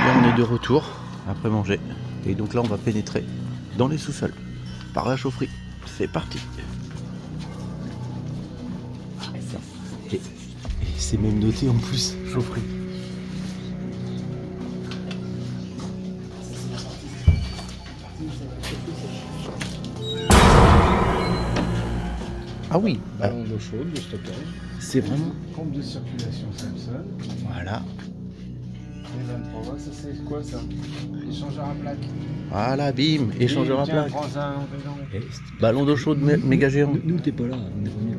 Là on est de retour après manger. Et donc là on va pénétrer dans les sous-sols par la chaufferie. C'est parti. Et c'est même noté en plus, chaufferie. Ah oui, Ballon d'eau chaude de stockage. c'est vraiment... Pompe de circulation Samsung. Voilà, Les 23 ça c'est quoi ça? Échangeur à plaque. voilà, bim, échangeur à plaque. Prends-en dedans. Ballon d'eau chaude méga géant. Nous, t'es pas là, on est revenu là.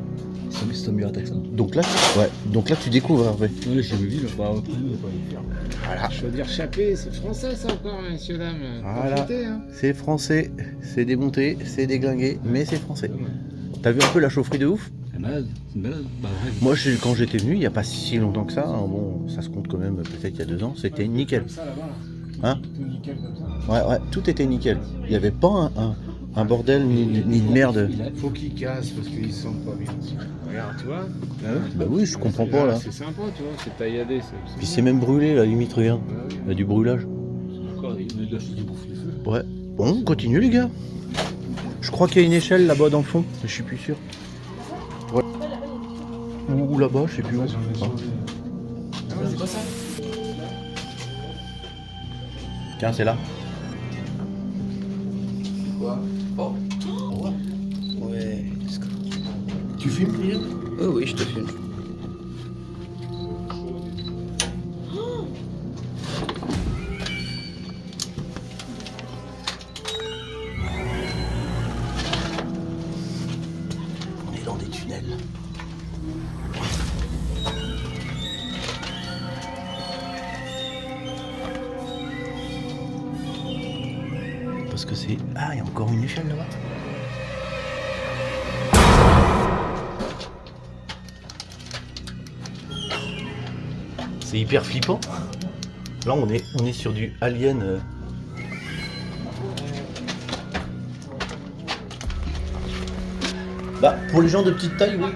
C'est mieux à Texan. Donc là, ouais, donc là tu découvres Hervé. Ouais, j'ai vu là. Bah, après, nous, on va pas le faire. Voilà, Je veux dire chapé, c'est français ça encore, messieurs, dames. Voilà. Profitez, hein. c'est français, c'est démonté, c'est déglingué, mais c'est français. T'as vu un peu la chaufferie de ouf? C'est malade, c'est malade. Bah, ouais. Moi, quand j'étais venu, il n'y a pas si longtemps que ça, hein, bon, ça se compte quand même peut-être il y a 2 ans, c'était nickel. Comme ça là-bas. Hein? Tout nickel comme ça. Ouais, tout était nickel. Il n'y avait pas un bordel ni de merde. Faut qu'ils cassent parce qu'ils se sentent pas bien aussi. Regarde, tu vois. Bah oui, je comprends pas là. C'est sympa, tu vois, c'est tailladé. Puis c'est même brûlé, la limite, regarde. Bah oui. Il y a du brûlage. Encore, il y a de la chose qui bouffe les feux. Ouais. Bon, on continue les gars. Je crois qu'il y a une échelle là-bas dans le fond, mais je suis plus sûr. Ouais. Ou là-bas, je sais plus où. J'en ai Ah. changé. C'est quoi ça? Tiens, c'est là. Quoi? Oh. Ouais. Tu fumes, Pierre? Oh oui, je te filme. On est dans des tunnels. Parce que c'est... Ah, il y a encore une échelle là-bas. C'est hyper flippant. Là, on est sur du Alien. Bah, pour les gens de petite taille, oui.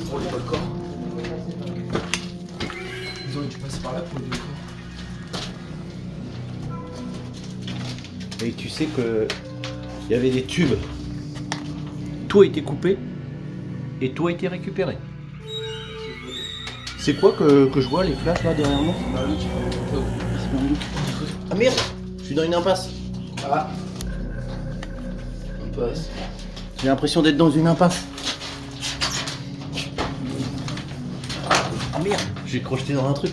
Pour les corps. Ils auraient dû passer par là pour les corps. Et tu sais que il y avait des tubes. Tout a été coupé et tout a été récupéré. C'est quoi que je vois les flashs là derrière moi? Ah merde, je suis dans une impasse. Ah. Impasse. J'ai l'impression d'être dans une impasse. Ah merde, j'ai crocheté dans un truc.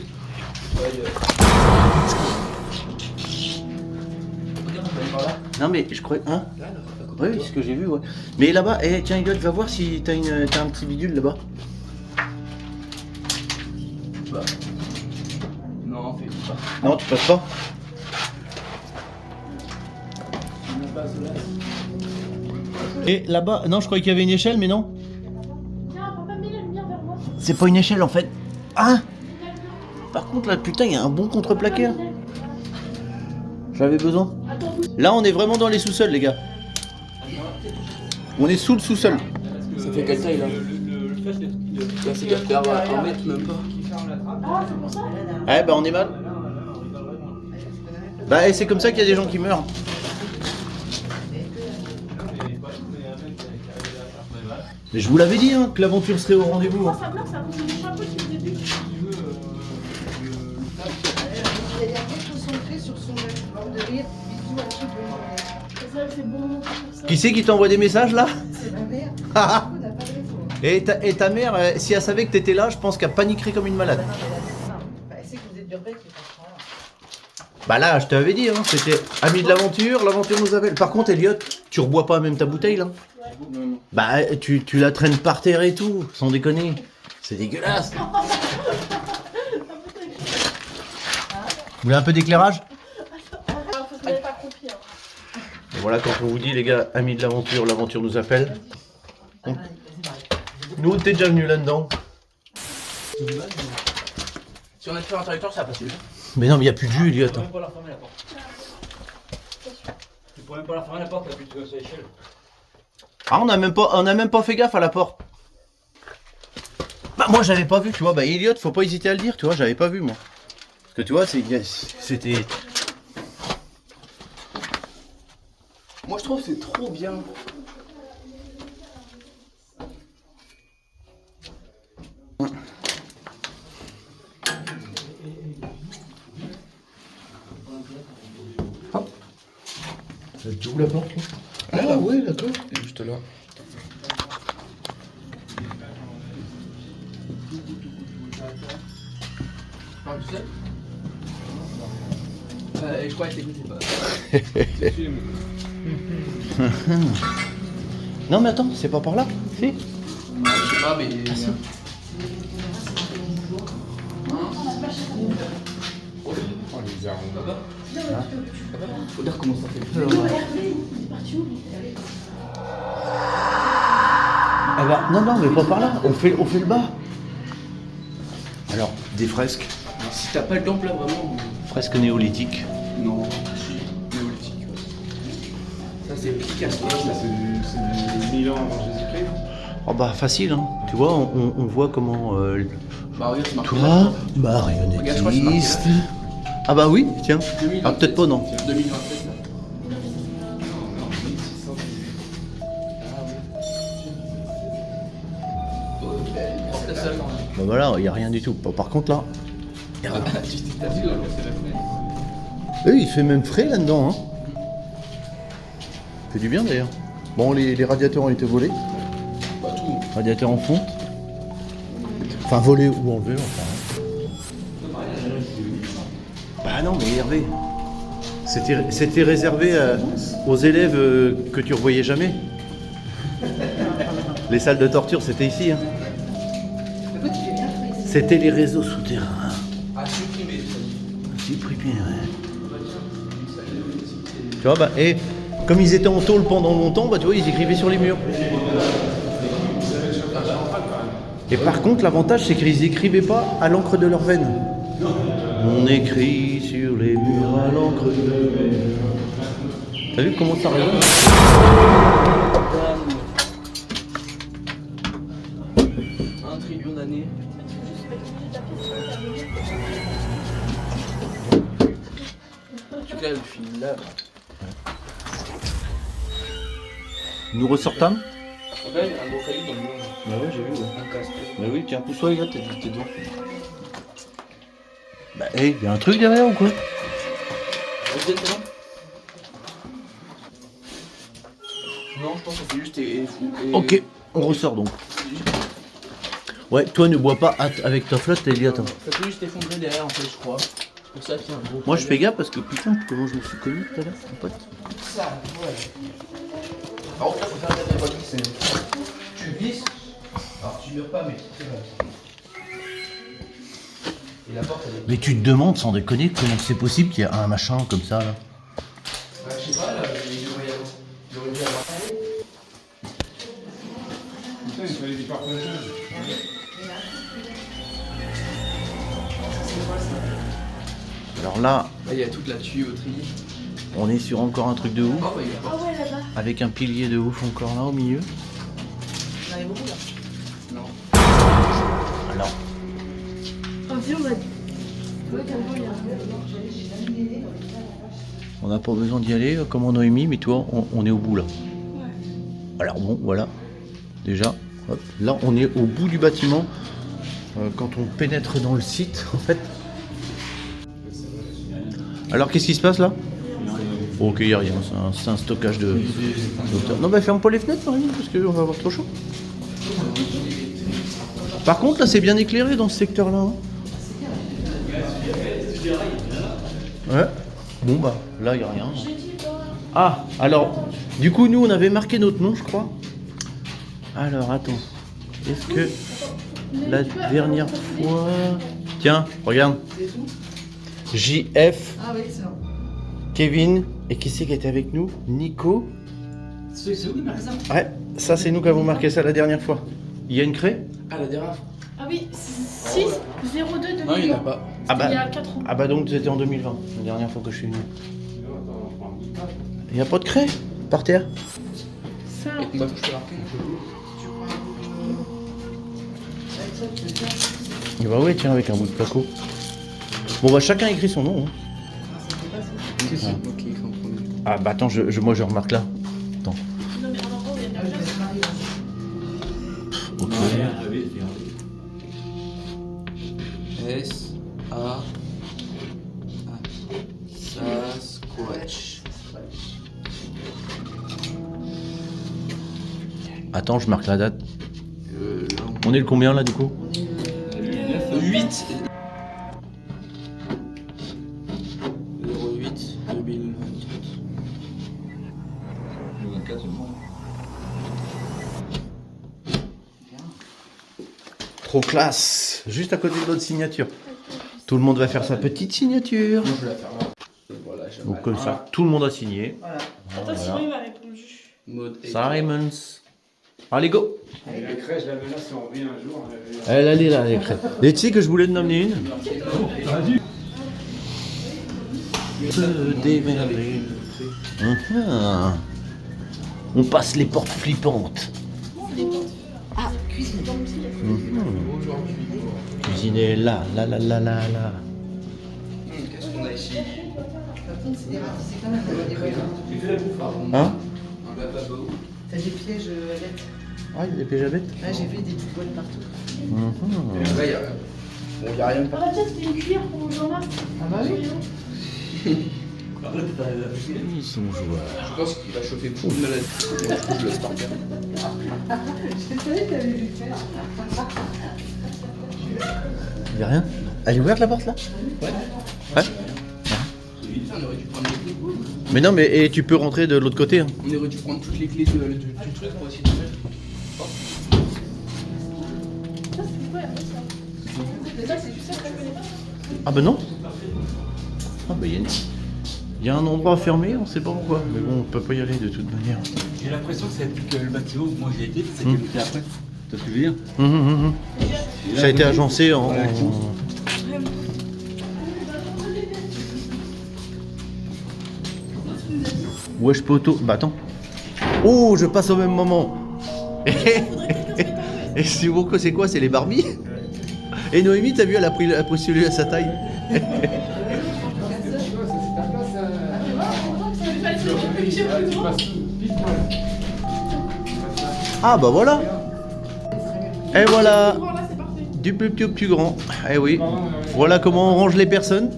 Non mais je crois... Hein? Oui, c'est ce que j'ai vu, ouais. Mais là-bas, tiens Elliot, va voir si t'as un petit bidule là-bas. Non, fais pas. Non, tu passes pas. Et là-bas, non, je croyais qu'il y avait une échelle, mais non. C'est pas une échelle en fait. Ah! Par contre, là, putain, il y a un bon contreplaqué. Hein. J'avais besoin. Là, on est vraiment dans les sous-sols, les gars. On est sous le sous-sol. Ça fait quelle taille là? Là, c'est qu'à faire 1 mètre, même pas. Ouais, bah, on est mal. Bah, et c'est comme ça qu'il y a des gens qui meurent. Mais je vous l'avais dit, hein, que l'aventure serait au rendez-vous. Hein. Qui c'est qui t'envoie des messages là? C'est ma mère. Ah. On n'a pas de réseau. Et ta mère, si elle savait que t'étais là, je pense qu'elle paniquerait comme une malade. Non, mais là, c'est ça. Bah, elle sait que vous êtes d'Urbex, mais pas de temps. Bah là, je t'avais dit, hein, c'était ami de l'aventure, l'aventure nous appelle. Par contre, Elliot, tu rebois pas même ta bouteille là? Bah, tu la traînes par terre et tout, sans déconner. C'est dégueulasse. Vous voulez un peu d'éclairage? Et voilà, quand on vous dit, les gars, amis de l'aventure, l'aventure nous appelle. Donc, nous, t'es déjà venu là-dedans. Si on a fait un interrupteur, ça va passer. Mais non, mais il n'y a plus de jus, Elliot. Tu peux même pas la refermer la porte. Tu peux même pas la refermer la porte, t'as plus de l'échelle. Ah, on a même pas fait gaffe à la porte. Bah moi j'avais pas vu, tu vois, bah Elliot, faut pas hésiter à le dire, tu vois, j'avais pas vu moi. Parce que tu vois, c'était... Moi je trouve que c'est trop bien. Tu ouvres la porte là? Ah ouais, d'accord. Juste là. Je crois que t'écoutais pas. Non mais attends, c'est pas par là? Si? Je sais pas, mais. Oh, les armes. Faut dire comment ça fait. Ah bah, non, mais pas par là, on fait le bas. Alors, des fresques. Si t'as pas le temps là vraiment. Fresques néolithiques. Non. Néolithique. Ça c'est Picasso. Ça, c'est du 1000 ans avant Jésus-Christ. Oh bah facile, hein. Tu vois, on voit comment... Bah regarde, c'est marqué. toi, Regarde, je crois que c'est marionnettiste... Ah bah oui, tiens. 2027. Ah peut-être pas, non. 2027 là. Bah voilà, il y a rien du tout. Par contre là... Tu t'es tapé là, c'est la fenêtre. Il fait même frais là-dedans, hein. Fait du bien d'ailleurs. Bon, les radiateurs ont été volés. Bah tout. Radiateurs en fonte. Enfin, volés ou enlevés, enfin. Bah non, mais Hervé, c'était réservé aux élèves que tu revoyais jamais. Les salles de torture, c'était ici. Hein. C'était les réseaux souterrains. À supprimer. Supprimé, ouais. Tu vois, bah, et comme ils étaient en tôle pendant longtemps, bah tu vois, ils écrivaient sur les murs. Et par contre, l'avantage, c'est qu'ils écrivaient pas à l'encre de leur veine. On écrit sur les murs à l'encre de leur veine. T'as vu comment ça résonne? Un trillion d'années. Tu là le fil là. Nous ressortons? On a un gros caillou dans le monde. Bah ouais, j'ai vu. Ouais. Un casque. Bah oui, tiens, pousse-toi, les gars, t'es devant. Bah, hé, y'a un truc derrière ou quoi? Vous êtes là? Non, je pense que c'est juste fou. Ok, on ressort donc. Ouais, toi ne bois pas avec ta flotte, Elliot. Ça peut juste effondrer derrière en fait, je crois. C'est pour ça qu'il y a un gros. Moi je fais gaffe parce que putain, comment je me suis connu tout à l'heure, mon pote. Ça, ouais. Par contre, là, faut faire gaffe à quoi c'est. Tu glisses. Alors, tu meurs pas, mais c'est bon. Et la porte, elle est. Mais tu te demandes sans déconner comment c'est possible qu'il y ait un machin comme ça là. Bah, je sais pas, là, il aurait dû avoir. Putain, il fallait du parpaingage. Alors là, Là, il y a toute la tuyauterie. on est sur encore un truc de ouf. Oh, bah, il y a la porte. Avec un pilier de ouf encore là au milieu. Il y en avait beaucoup là. Non. Alors, on n'a pas besoin d'y aller comme on a mis, mais toi, on est au bout là. Alors bon, voilà. Déjà, hop, là on est au bout du bâtiment. Quand on pénètre dans le site, en fait. Alors qu'est-ce qui se passe là? Ok, il n'y a rien, c'est un stockage de... Non bah ferme pas les fenêtres Marie, parce qu'on va avoir trop chaud. Par contre là c'est bien éclairé dans ce secteur là. Hein. Ouais. Bon bah là il n'y a rien. Ah alors, du coup nous on avait marqué notre nom je crois. Alors attends, est-ce que la dernière fois... Tiens, regarde. JF, Ah oui, c'est bon. Kevin, et qui c'est qui était avec nous? Nico. C'est où il marque ça? Ouais, ça c'est nous qui avons marqué ça la dernière fois. Il y a une craie? Ah, la dernière fois. Ah oui, 6 02 2020. Non, il n'y en a pas. Ah bah, Il y a 4 ans. ah bah donc c'était en 2020, la dernière fois que je suis venu. Il n'y a pas de craie par terre? Ça, Bah, je peux marquer. Bah ouais, tiens, avec un bout de placo. Bon bah chacun écrit son nom. Hein. C'est moi qui écris en premier. Ah bah attends, moi je remarque là. Attends. Non, mais en endroit où il y a de la place. Ok. S A Sasquatch. Attends, je marque la date. Là, On est le combien là du coup? 8 08 2024. Trop classe. Juste à côté de notre signature. Tout le monde va faire sa petite signature. Moi je vais la faire là. Voilà, j'ai Donc comme ça, tout le monde a signé. Voilà. Attends, Simon, il m'a répondu. Mode Simons. Allez go. Et la crèche, je l'avais là, si on revient un jour. Elle est là, les crêpes. Et tu sais que je voulais te nommer une. Se démerder. On passe les portes flippantes. Cuisiner là. Qu'est-ce qu'on a ici? Par contre, c'est des ratés, c'est quand même des bonnes. Hein? Un lavabo. T'as des pièges à lettres. Ah, il y a des pièges à bêtes. Là, j'ai vu des petites boîtes partout. Là, il y a. Bon, il y a rien. Ah, bah, tiens, c'était une cuillère pour Jean-Marc. Ah bah oui. Ils sont joueurs. Je pense qu'il va chauffer pour une maladie. Moi, du coup, je laisse partir. Je savais que t'allais le faire. Il y a rien. Elle est ouverte la porte là? Ouais. Putain, on aurait dû prendre les clés. Mais non, mais et tu peux rentrer de l'autre côté. Hein. On aurait dû prendre toutes les clés du truc pour essayer de faire. Ça, c'est quoi, ça? Mais ça, c'est juste ça que je connais pas. Ah bah non. Ah bah il y a un endroit fermé, on sait pas pourquoi. Mais bon, on peut pas y aller de toute manière. J'ai l'impression que c'est plus que le bâtiment où moi j'ai été, c'est que c'est après. Tu vois ce que je veux dire? Ça a été agencé en... Wesh poto. Bah attends. Oh, je passe au même moment. Et c'est bon que c'est quoi? C'est les Barbies? Et Noémie, t'as vu, elle a pris celui à sa taille. Ah bah voilà. Et voilà. Bon, là, c'est parfait. Du plus petit au plus grand. Eh oui. Voilà comment on range les personnes.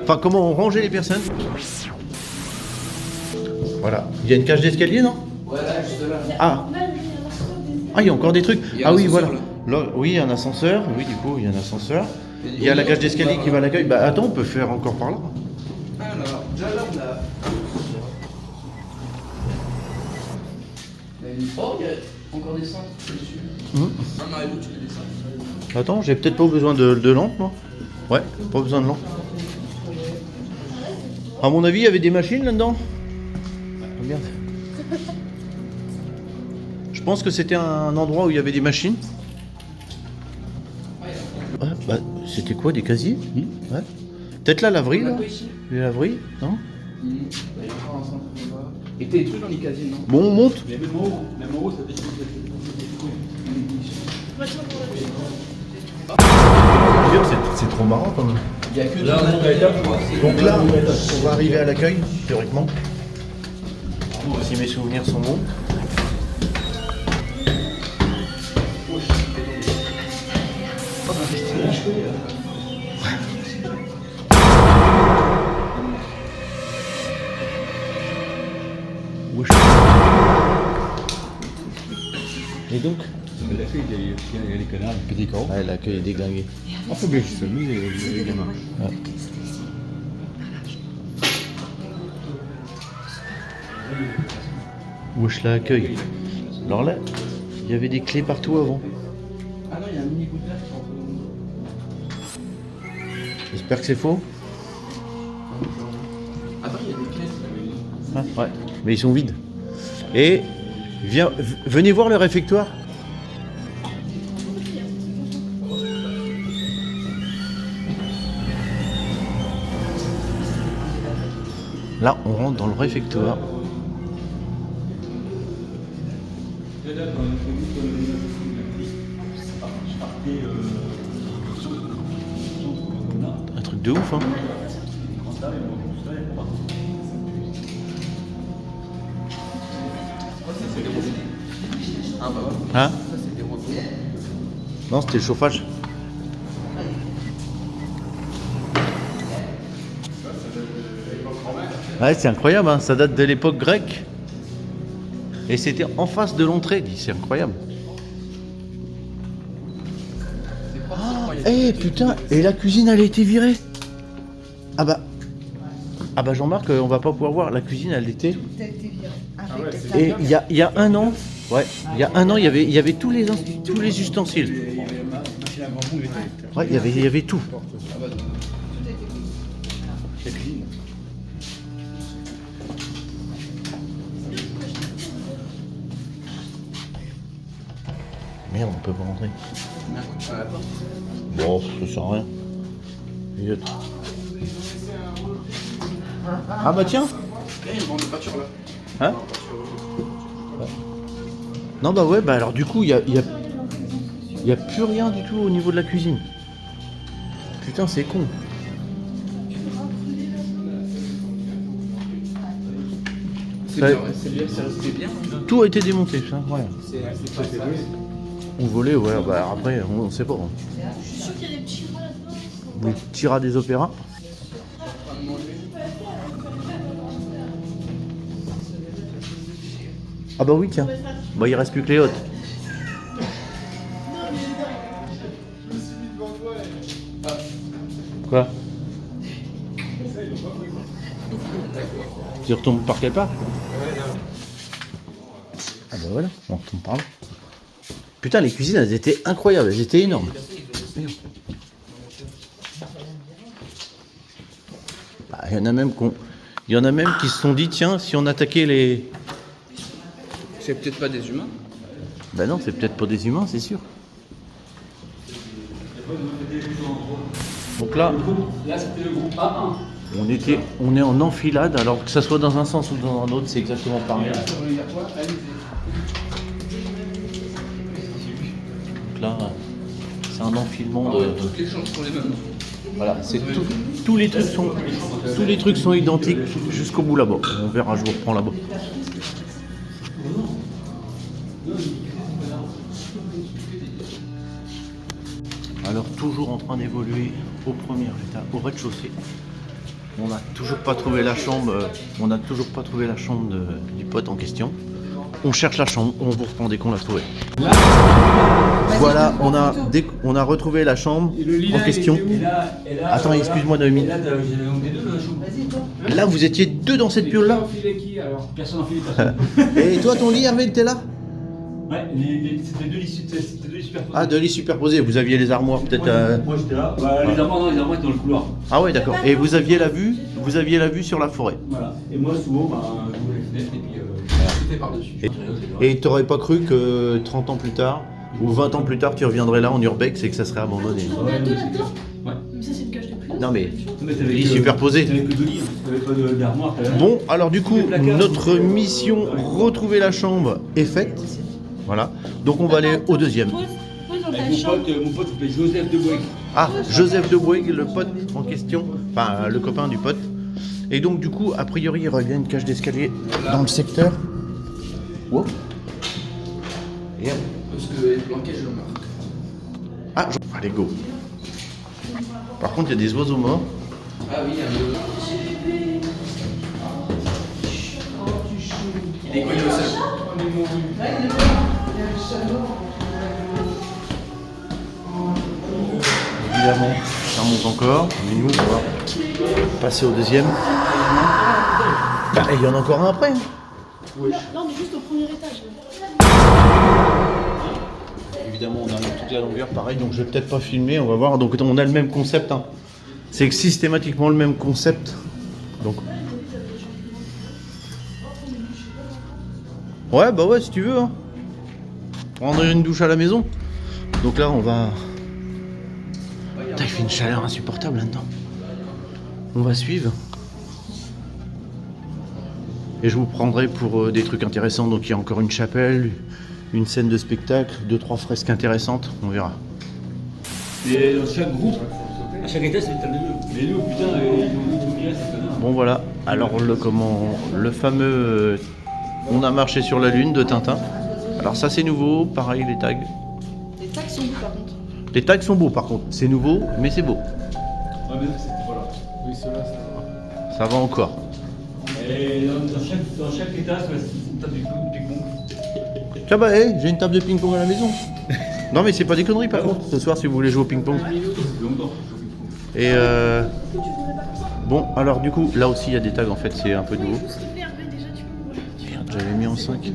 Enfin, comment on rangeait les personnes. Voilà. Il y a une cage d'escalier, non? Voilà, juste là. Ah. Là, il y a un ascenseur des- Ah, il y a encore des trucs. Il y a Ah un oui, ascenseur, voilà. Là, oui, il y a un ascenseur. Oui, du coup, il y a un ascenseur. Il y a la cage d'escalier qui va à l'accueil. Bah attends, on peut faire encore par là. Alors, déjà là, on a. Oh, il y a encore des centres dessus. Non, non, et l'autre, tu les descends. Attends, j'ai peut-être pas besoin de lampe, moi. Ouais, pas besoin de lampe. À mon avis, il y avait des machines là-dedans. Regarde. Je pense que c'était un endroit où il y avait des machines. Ouais, bah, c'était quoi, des casiers? Ouais. Peut-être là, laverie, On a là? quoi ici? Les laveries, non? Il y a encore un centre là-bas. Et t'as des trucs dans les casiers, non? Bon, on monte. Mais même en haut, ça fait C'est trop marrant quand même. Il y a que Là, on est à quoi? Donc là, on va arriver à l'accueil, théoriquement. Si mes souvenirs sont bons. Wesh. Et donc L'accueil, il y a les canards, les petits corps. ouais, l'accueil est déglingué. On faut bien qu'ils s'amusent, les gamins. Wesh, l'accueil. Alors là, il y avait des clés partout avant. Ah non, il y a un mini bout de l'air qui rentre dans le. J'espère que c'est faux. Attends, il y a des clés. Ah, ouais, mais ils sont vides. Et venez voir le réfectoire. Là, on rentre dans le réfectoire. Un truc de ouf, hein. Ah bah ouais, Hein? ça c'est des retours. Non, c'était le chauffage. Ouais, c'est incroyable, hein. Ça date de l'époque grecque. Et c'était en face de l'entrée, c'est incroyable. Eh putain, et la cuisine elle a été virée. Ah bah Jean-Marc, on va pas pouvoir voir, la cuisine elle était. T'as été viré. ouais, Avec c'est- Et il y a un an, ouais, il y a un an, il y avait tous les ustensiles. Il y avait la machine à bambou, il était. Ouais, il y avait tout. La cuisine. Merde, on peut pas rentrer. Mets un coup de poing à la porte. Bon, ça sert à rien. Ah bah tiens. Il y a une bande de pâture là. Hein? Non bah ouais, bah alors du coup, il y a plus rien du tout au niveau de la cuisine. Putain, c'est con. C'est Ouais. bien, ouais, c'est bien, ça restait bien. Tout a été démonté, c'est incroyable. C'est pas ça. Ou volé, ouais, bah après, on sait pas. Hein. Je suis sûre qu'il y a des petits rats là-dedans. Les petits rats des opéras. Ah bah oui, tiens. Bah il reste plus que les hôtes. Quoi? Tu retombes par quelle part? Ah bah voilà, on retombe par là. Putain, les cuisines, elles étaient incroyables, elles étaient énormes. Bah, il y en a même qui se sont dit, tiens, si on attaquait les... C'est peut-être pas des humains. Bah non, c'est peut-être pas des humains, c'est sûr. Donc là, Là, c'était le groupe A1. on est en enfilade, alors que ça soit dans un sens ou dans un autre, c'est exactement pareil. Donc là, c'est un enfilement de... Toutes les chances sont les mêmes. Voilà, c'est tous les trucs sont identiques jusqu'au bout là-bas. On verra, je vous reprends là-bas. Alors toujours en train d'évoluer au premier étage, au rez-de-chaussée. On n'a toujours pas trouvé la chambre. Du pote en question. On cherche la chambre, on vous reprend dès qu'on l'a trouvée. Voilà, on a retrouvé la chambre en question. Attends, excuse-moi Noémie. Et là, j'avais donc des deux dans la chambre. Vas-y, toi. Là, vous étiez deux dans cette piole-là. Qui alors? Personne n'en filait, personne. Et toi, ton lit, Hervé, t'es là? Ouais, c'était deux lits superposés. Ah, deux lits superposés. Vous aviez les armoires peut-être. Moi j'étais là. Bah, les armoires étaient dans le couloir. Ah ouais, d'accord. Et vous aviez la vue sur la forêt. Voilà. Et moi, souvent, bah, j'ouvre les fenêtres et puis. C'était par-dessus. Et t'aurais pas cru que 30 ans plus tard ou 20 ans plus tard, tu reviendrais là en urbex et que ça serait abandonné. On a deux là-dedans. Ouais. Mais ça, c'est une cage de plus. Non mais Mais t'avais lit que- superposé. T'avais que deux lits, hein. T'avais pas d'armoire. Bon, alors du coup, notre mission retrouver la chambre est faite. Voilà. Donc on va aller au deuxième. Pose dans ta Avec chambre. mon pote s'appelait Joseph de Bourg. Ah, Joseph de Bourg, le pote en question, enfin le copain du pote. Et donc du coup, a priori, il y aurait bien une cage d'escalier dans le secteur. Wow. Et hop. Parce que les planqués, je le marque. Ah, allez go. Par contre, il y a des oiseaux morts. Ah oui, il y a le. Il est collé au sol. Évidemment, ça monte encore. Mais nous, on va passer au deuxième. Bah, il y en a encore un après. Hein. Non, mais juste au premier étage. Évidemment, on a toute la longueur pareil, donc je vais peut-être pas filmer, on va voir. Donc on a le même concept. Hein. C'est systématiquement le même concept. Donc. Ouais, bah ouais, si tu veux. Hein. Prendre une douche à la maison. Donc là, on va. Putain, il fait une chaleur insupportable là-dedans. On va suivre. Et je vous prendrai pour des trucs intéressants. Donc il y a encore une chapelle, une scène de spectacle, 2-3 fresques intéressantes, on verra. Et dans chaque groupe, à chaque étage, c'est une table de jeu. Mais nous, putain, ils ont viré, c'est connard. Bon voilà, alors le fameux On a marché sur la lune de Tintin. Alors ça c'est nouveau, pareil les tags. Les tags sont beaux par contre. Les tags sont beaux par contre, c'est nouveau mais c'est beau. Ouais, mais voilà. Oui, ceux-là, ça va. Ça va encore. Et dans chaque étage, c'est une table de ping-pong. Tiens bah hey, j'ai une table de ping-pong à la maison. Non mais c'est pas des conneries par contre, ce soir si vous voulez jouer au ping-pong. Et bon alors du coup là aussi il y a des tags en fait, c'est un peu nouveau. Merde, j'avais mis en 5.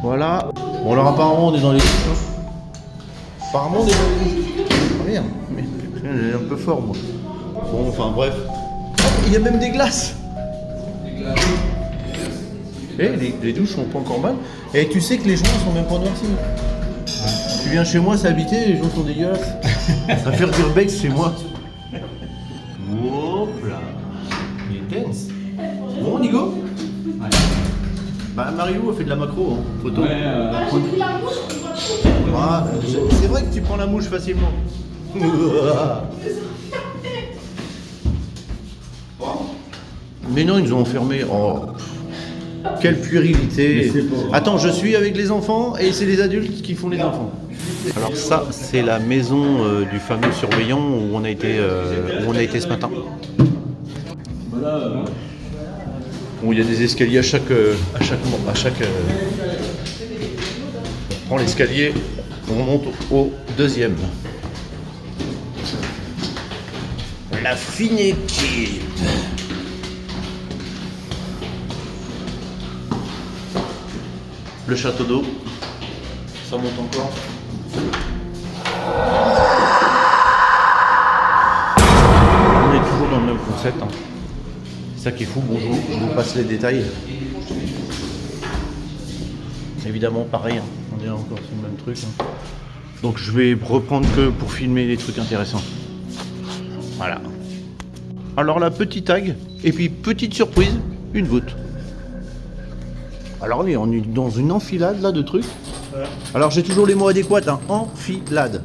Voilà. Bon alors apparemment on est dans les douches. Hein. Apparemment on est dans les douches. Ah, merde, mais j'ai un peu fort moi. Bon enfin bref. Oh, il y a même des glaces. Eh, les douches sont pas encore mal. Et tu sais que les joints sont même pas noircis. Tu viens chez moi s'habiter, les joints sont dégueulasses. Ça fait Urbex chez moi. Hop là. Il est tense. Bon Nigo. Bah Mario a fait de la macro hein, photo. Ouais, J'ai pris la mouche, on voit trop. Ah, c'est vrai que tu prends la mouche facilement. Mais non, ils nous ont enfermés. Oh, quelle puérilité. Attends, je suis avec les enfants et c'est les adultes qui font les enfants. Alors ça, c'est la maison du fameux surveillant où on a été ce matin. voilà. Bon, il y a des escaliers à chaque. On prend l'escalier, on monte au deuxième. La fine équipe. Le château d'eau. Ça monte encore. On est toujours dans le même concept. Hein. C'est ça qui est fou. Bonjour, je vous passe les détails. Évidemment, pareil, hein. On est encore sur le même truc. Hein. Donc je vais reprendre que pour filmer des trucs intéressants. Voilà. Alors la petite tag, et puis petite surprise, une voûte. Alors oui, on est dans une enfilade là de trucs. Ouais. Alors j'ai toujours les mots adéquats, hein. Enfilade.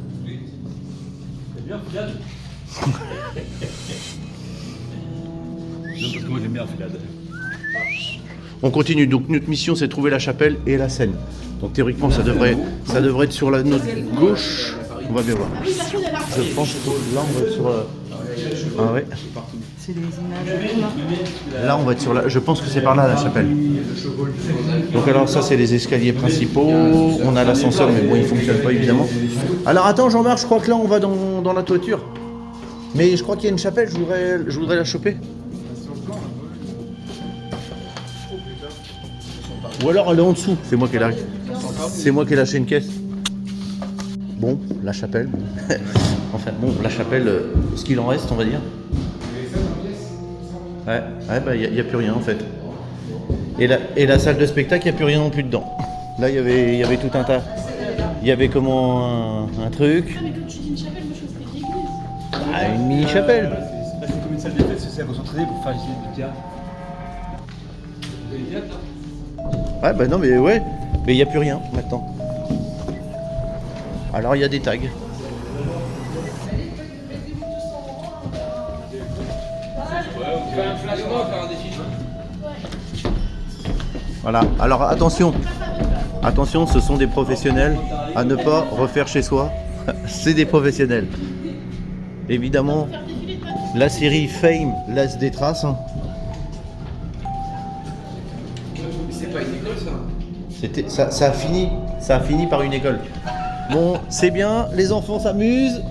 C'est bien, filade. Non, parce que moi j'aime bien filade. On continue, donc notre mission c'est de trouver la chapelle et la scène. Donc théoriquement ça devrait être sur notre gauche. On va bien voir. Je pense que là on va être sur la... Ah ouais. C'est des images. Là on va être sur la... Je pense que c'est par là la chapelle. Donc alors ça c'est les escaliers principaux. On a l'ascenseur mais bon il fonctionne pas évidemment. Alors attends Jean-Marc, je crois que là on va dans la toiture. Mais je crois qu'il y a une chapelle, je voudrais la choper. Ou alors elle est en dessous, c'est moi qui ai lâché une caisse. Bon, la chapelle. Enfin bon, la chapelle, ce qu'il en reste on va dire. Ouais, bah il n'y a plus rien en fait. Et la salle de spectacle, il n'y a plus rien non plus dedans. Là il y avait tout un tas. Il y avait comment un truc. Ah, mais quand tu dis une chapelle, moi je pense que c'est une église. Ah, une mini chapelle. C'est comme une salle des fêtes, c'est à s'entraîner pour faire du théâtre. Ouais, bah non, mais ouais. Mais il n'y a plus rien maintenant. Alors il y a des tags. Voilà. Alors attention. Attention, ce sont des professionnels à ne pas refaire chez soi. C'est des professionnels. Évidemment, la série Fame laisse des traces. Hein. C'est pas une école ça. Ça a fini par une école. Bon, c'est bien, les enfants s'amusent.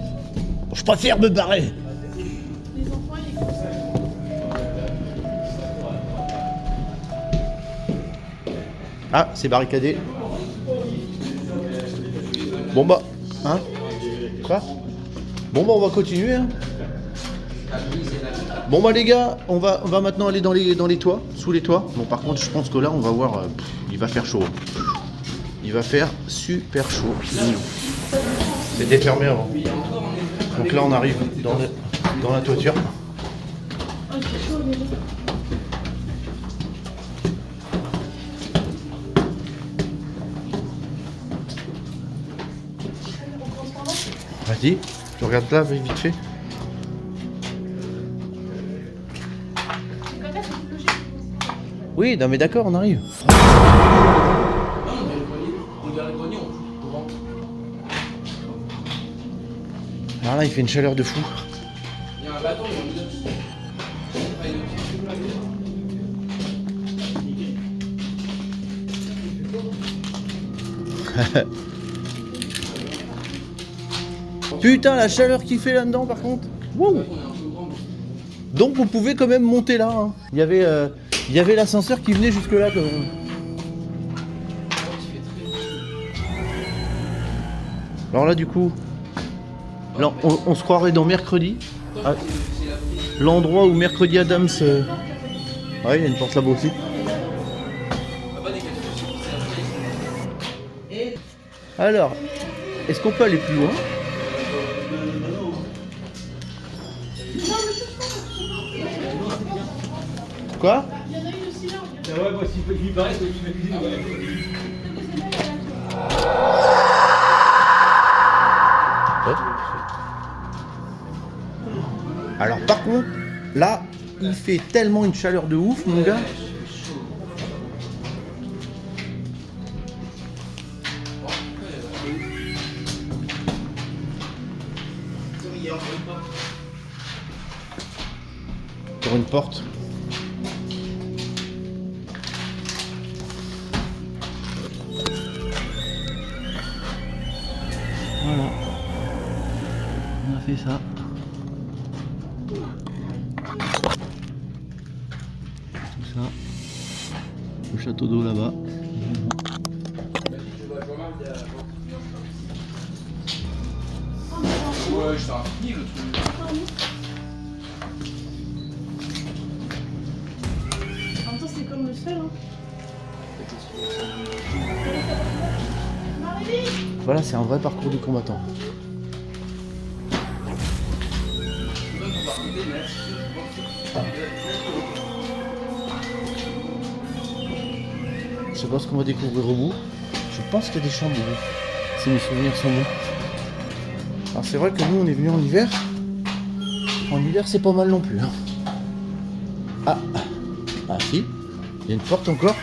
Je préfère me barrer. Les enfants, ils écoutent ça. Ah, c'est barricadé. Bon bah, hein? Quoi? Bon bah on va continuer. Hein. Bon bah les gars, on va maintenant aller dans les toits, sous les toits. Bon par contre je pense que là on va voir, il va faire chaud. Il va faire super chaud. C'était fermé avant. Donc là on arrive dans la toiture. Oh, il fait chaud, mais bon. Si, je regarde là, vite fait. Quand est-ce que tu loges? Oui, non mais d'accord, on arrive. Non, on dirait le grenier, on rentre. Alors là, il fait une chaleur de fou. Il y a un bâton, il y a un inox. Putain, la chaleur qu'il fait là-dedans, par contre. Wow. Donc, vous pouvez quand même monter là. Hein. Il y avait l'ascenseur qui venait jusque là, quand même. Alors là, du coup, là, on se croirait dans Mercredi. Ah, l'endroit où Mercredi Adams. Ouais, il y a une porte là-bas aussi. Alors, est-ce qu'on peut aller plus loin? Quoi? Il y en a une aussi là. Ah ouais, moi, s'il lui paraît, c'est lui ma cuisine. Ouais. Alors par contre, là, il fait tellement une chaleur de ouf, mon gars. Pour une porte. Voilà. On a fait ça. Tout ça. Le château d'eau là-bas. Ouais, je t'ai fini le truc. En même temps, c'est comme le seul. Hein. Marie! Voilà, c'est un vrai parcours du combattant. Je sais pas ce qu'on va découvrir au bout. Je pense qu'il y a des chambres au bout. Si mes souvenirs sont bons. Alors c'est vrai que nous on est venus en hiver. En hiver c'est pas mal non plus. Hein. Ah si. Il y a une porte encore.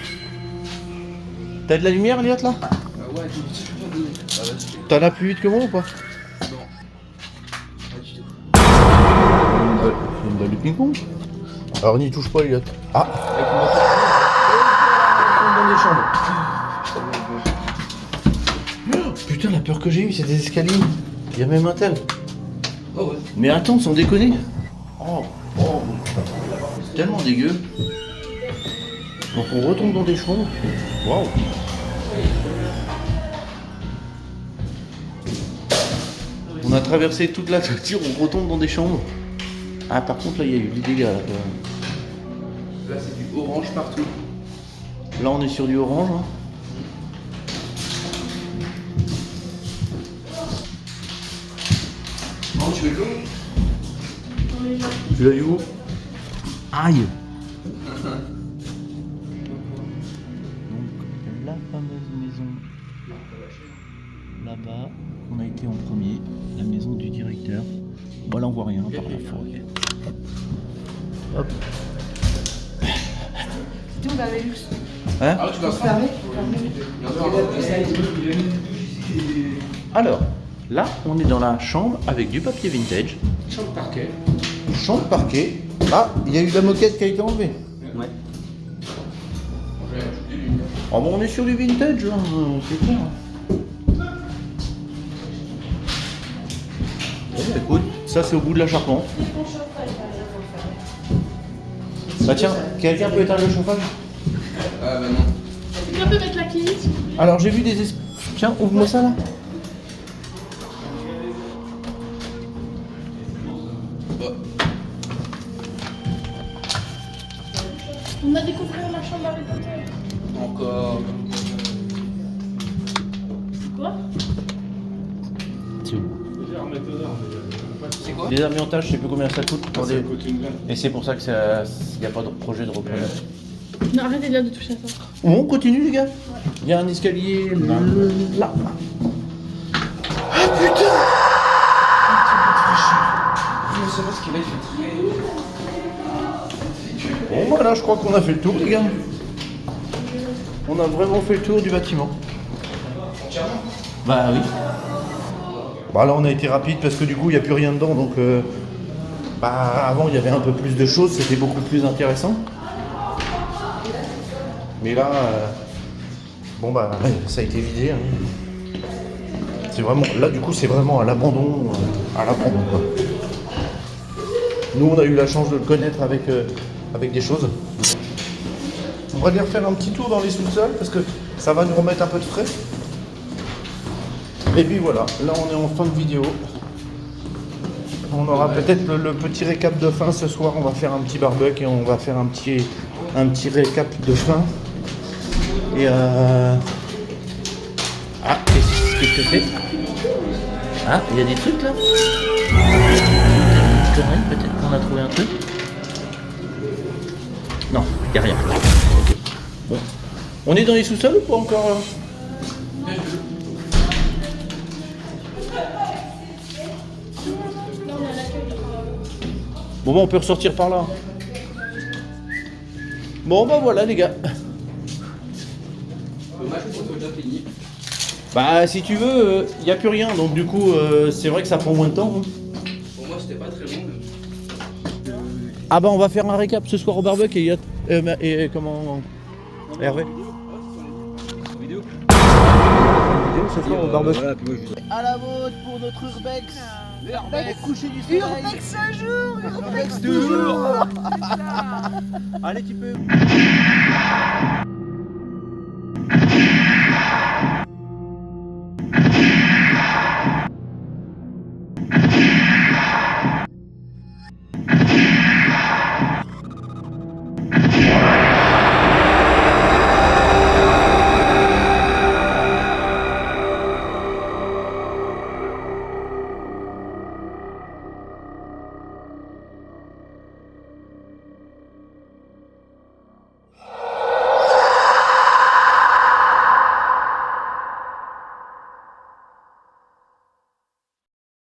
T'as de la lumière Elliot là? Ah ouais, tu T'en as plus vite que moi ou pas? Non. Pas du tout. Une balle de ping-pong. Alors n'y touche pas Elliot. Ah, dans des chambres. Oh, putain la peur que j'ai eue c'est des escaliers. Il y a même un tel. Oh ouais. Mais attends, sans déconner. Oh. C'est tellement dégueu. Donc on retombe dans des chambres. Waouh. On a traversé toute la toiture, on retombe dans des chambres. Ah par contre là il y a eu des dégâts là quand même. Là, c'est du orange partout. Là on est sur du orange. Hein. Non, tu veux de l'eau? Tu l'as eu où? Aïe. Donc la fameuse maison là-bas, on a été en premier, la maison du directeur. Bon là on voit rien par la forêt. Hop. Tu on avait lu. Hein? Ah, tu vas se Fermé. Alors, là on est dans la chambre avec du papier vintage. Chambre parquet. Chambre parquet. Ah, il y a eu la moquette qui a été enlevée. Ouais. Oh bon on est sur du vintage, hein. C'est clair. Hein. Bon, écoute, ça c'est au bout de la charpente. Bah tiens, quelqu'un peut éteindre le chauffage? Ah bah non. Quelqu'un peut mettre la clé, s'il vous plaît? Alors j'ai vu des Tiens, ouvre-moi ça là. On a découvert la chambre Harry Potter. Encore. Quoi? C'est où? C'est quoi? Les amiantages, je sais plus combien ça coûte. Pour Ça des- coûte une blinde. Et c'est pour ça qu'il n'y a pas de projet de repreneur. Non, arrêtez déjà de toucher à ça. On continue les gars. Il y a un escalier là. Ah putain. sais pas ce qu'il a fait. Bon voilà, je crois qu'on a fait le tour les gars. On a vraiment fait le tour du bâtiment. Bah oui. Bah là on a été rapide parce que du coup il n'y a plus rien dedans donc bah avant il y avait un peu plus de choses, c'était beaucoup plus intéressant. Mais là bon bah ouais, ça a été vidé. Hein. C'est vraiment là du coup c'est vraiment à l'abandon quoi. Nous on a eu la chance de le connaître avec des choses. On va aller refaire un petit tour dans les sous-sols parce que ça va nous remettre un peu de frais. Et puis voilà, là on est en fin de vidéo. On aura peut-être le petit récap de fin ce soir. On va faire un petit barbecue et on va faire un petit récap de fin. Et ah, qu'est-ce que c'est? Ah, il y a des trucs là? Peut-être qu'on a trouvé un truc. Non, il n'y a rien. Ok. Bon. On est dans les sous-sols ou pas encore là? Bon bah on peut ressortir par là. Bon bah voilà les gars. Dommage qu'on soit déjà fini. Bah si tu veux, il n'y a plus rien donc du coup c'est vrai que ça prend moins de temps. Hein. Pour moi c'était pas très long. Ah bah on va faire un récap ce soir au barbecue et comment Hervé Vidéo. ce soir au barbecue. Voilà, puis moi, je... À la vôtre pour notre urbex. Urbex. Coucher du soleil. Urbex un jour, Urbex toujours. Allez tu peux.